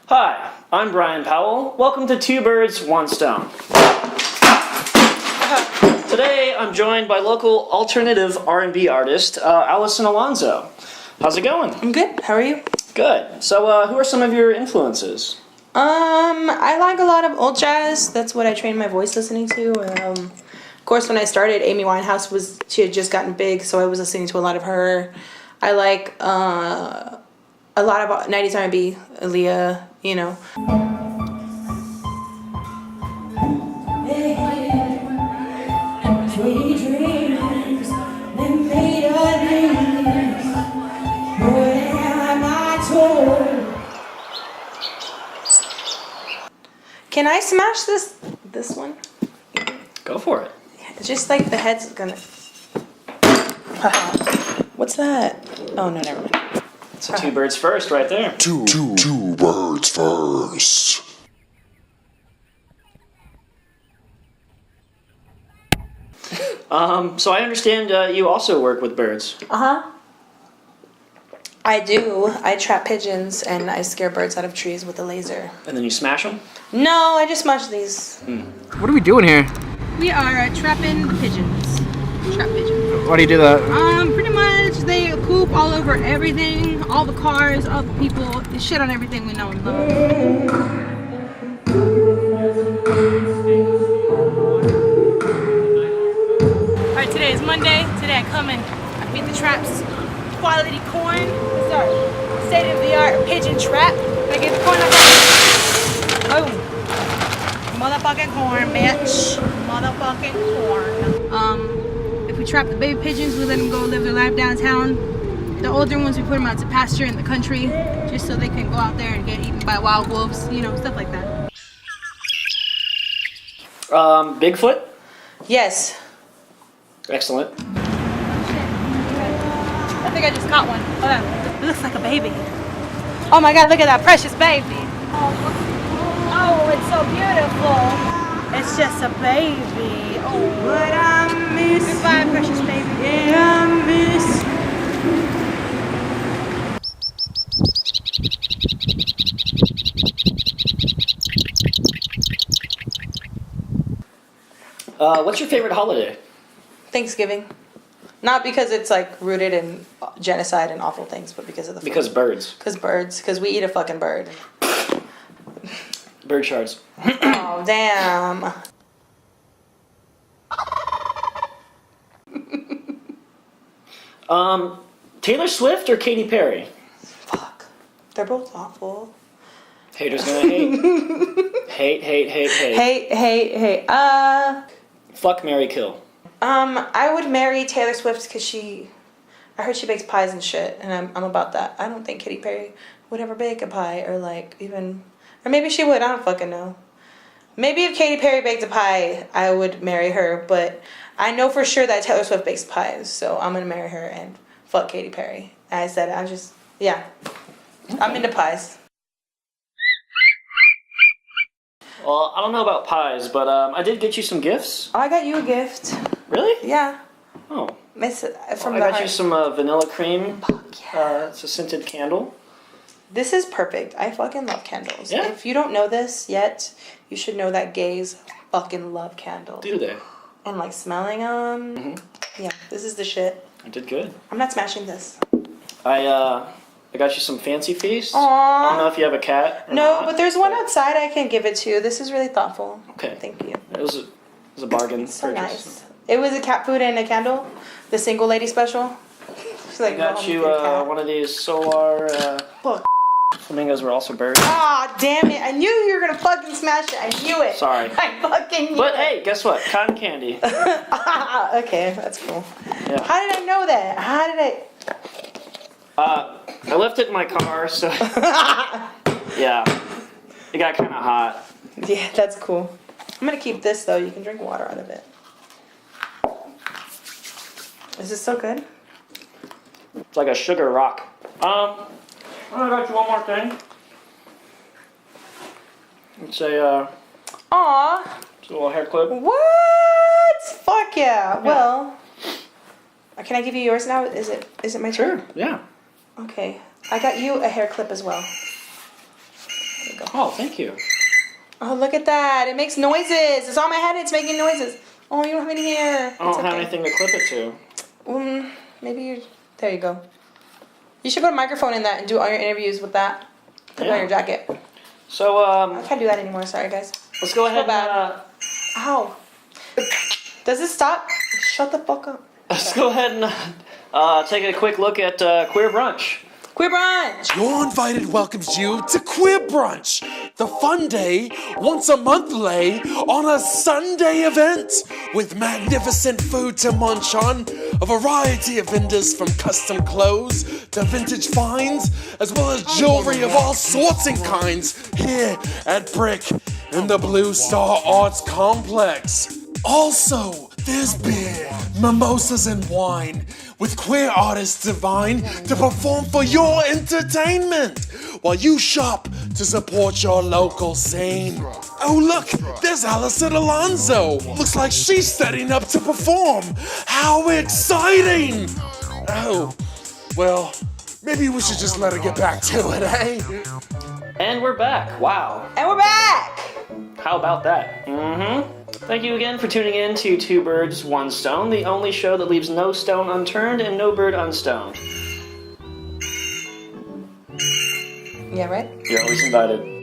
Hi, I'm Bryan Powell. Welcome to Two Birds, One Stone. Today, I'm joined by local alternative R&B artist, Alyson Alonzo. How's it going? I'm good. How are you? Good. So, who are some of your influences? I like a lot of old jazz. That's what I trained my voice listening to. Of course, when I started, Amy Winehouse she had just gotten big, so I was listening to a lot of her. I like a lot of 90s R&B, Aaliyah, you know. Can I smash this one? Go for it. Yeah, it's just like the head's gonna... What's that? Oh, no, never mind. So two birds first right there. Two birds first. So I understand you also work with birds. Uh-huh. I do. I trap pigeons and I scare birds out of trees with a laser. And then you smash them? No, I just smash these. What are we doing here? We are trapping pigeons. Trap pigeons. Why do you do that? Pretty much they poop all over everything, all the cars, all the people. They shit on everything we know and love. Alright, today is Monday. Today I come and I feed the traps quality corn. It's our state-of-the-art pigeon trap. I get the corn up. Boom. Motherfucking corn, bitch. Motherfucking corn. If we trap the baby pigeons, we let them go live their life downtown. The older ones, we put them out to pasture in the country, just so they can go out there and get eaten by wild wolves, you know, stuff like that. Bigfoot? Yes. Excellent. I think I just caught one. Hold on. It looks like a baby. Oh my god, look at that precious baby. Oh, it's so beautiful. It's just a baby. Oh, what I miss. Goodbye, precious baby. Yeah, I miss. What's your favorite holiday? Thanksgiving. Not because it's like rooted in genocide and awful things, but because of the food. Because birds. Because birds. Because we eat a fucking bird. Bird shards. Oh, damn. Taylor Swift or Katy Perry? Fuck. They're both awful. Haters gonna hate. hate. Fuck, marry, kill. I would marry Taylor Swift because I heard she bakes pies and shit, and I'm about that. I don't think Katy Perry would ever bake a pie, or like even, or maybe she would, I don't fucking know. Maybe if Katy Perry baked a pie, I would marry her, but I know for sure that Taylor Swift bakes pies, so I'm gonna marry her and fuck Katy Perry. I said, yeah. Okay. I'm into pies. Well, I don't know about pies, but I did get you some gifts. Oh, I got you a gift. Really? Yeah. Oh. From I got you some vanilla cream. Fuck yeah. It's a scented candle. This is perfect. I fucking love candles. Yeah. If you don't know this yet, you should know that gays fucking love candles. Do they? And like smelling them. Mm-hmm. Yeah, this is the shit. I did good. I'm not smashing this. I got you some fancy feast. Aww. I don't know if you have a cat or No, not, but there's one outside I can give it to. This is really thoughtful. Okay. Thank you. It was a bargain. It's so purchase. nice. It was a cat food and a candle. The single lady special. She's like, I got "Mom, you get a cat." one of these solar Fuck. flamingos were also birds. Ah, damn it. I knew you were gonna fucking smash it. I knew it. Sorry. I fucking knew But it. hey, guess what? Cotton candy. Okay, that's cool. Yeah. How did I know that? How did I... I left it in my car, so yeah, it got kind of hot. Yeah, that's cool. I'm gonna keep this though. You can drink water out of it. Is this so good? It's like a sugar rock. I got you one more thing. It's a Aw. it's a little hair clip. What? Fuck yeah. Well, can I give you yours now? Is it my turn? Sure. Yeah. Okay. I got you a hair clip as well. you go. Oh, thank you. Oh, look at that. It makes noises. It's on my head. It's making noises. Oh, you don't have any hair. I don't have anything to clip it to. Maybe you... There you go. You should put a microphone in that and do all your interviews with that. Put it on your jacket. So, I can't do that anymore. Sorry, guys. let's go ahead bad. Ow. Does it stop? Shut the fuck up. let's go ahead and take a quick look at Queer Brunch. Queer Brunch! Your Invited welcomes you to Queer Brunch, the fun day, once a month lay, on a Sunday event, with magnificent food to munch on, a variety of vendors from custom clothes to vintage finds, as well as jewelry of all sorts and kinds, here at Brick in the Blue Star Arts Complex. Also, there's beer, mimosas, and wine, with queer artists divine to perform for your entertainment while you shop to support your local scene. Oh look, there's Alyson Alonzo. Looks like she's setting up to perform. How exciting! Oh, well, maybe we should just let her get back to it, eh? And we're back. Wow. And we're back! How about that? Thank you again for tuning in to Two Birds, One Stone, the only show that leaves no stone unturned and no bird unstoned. Yeah, right? You're always invited.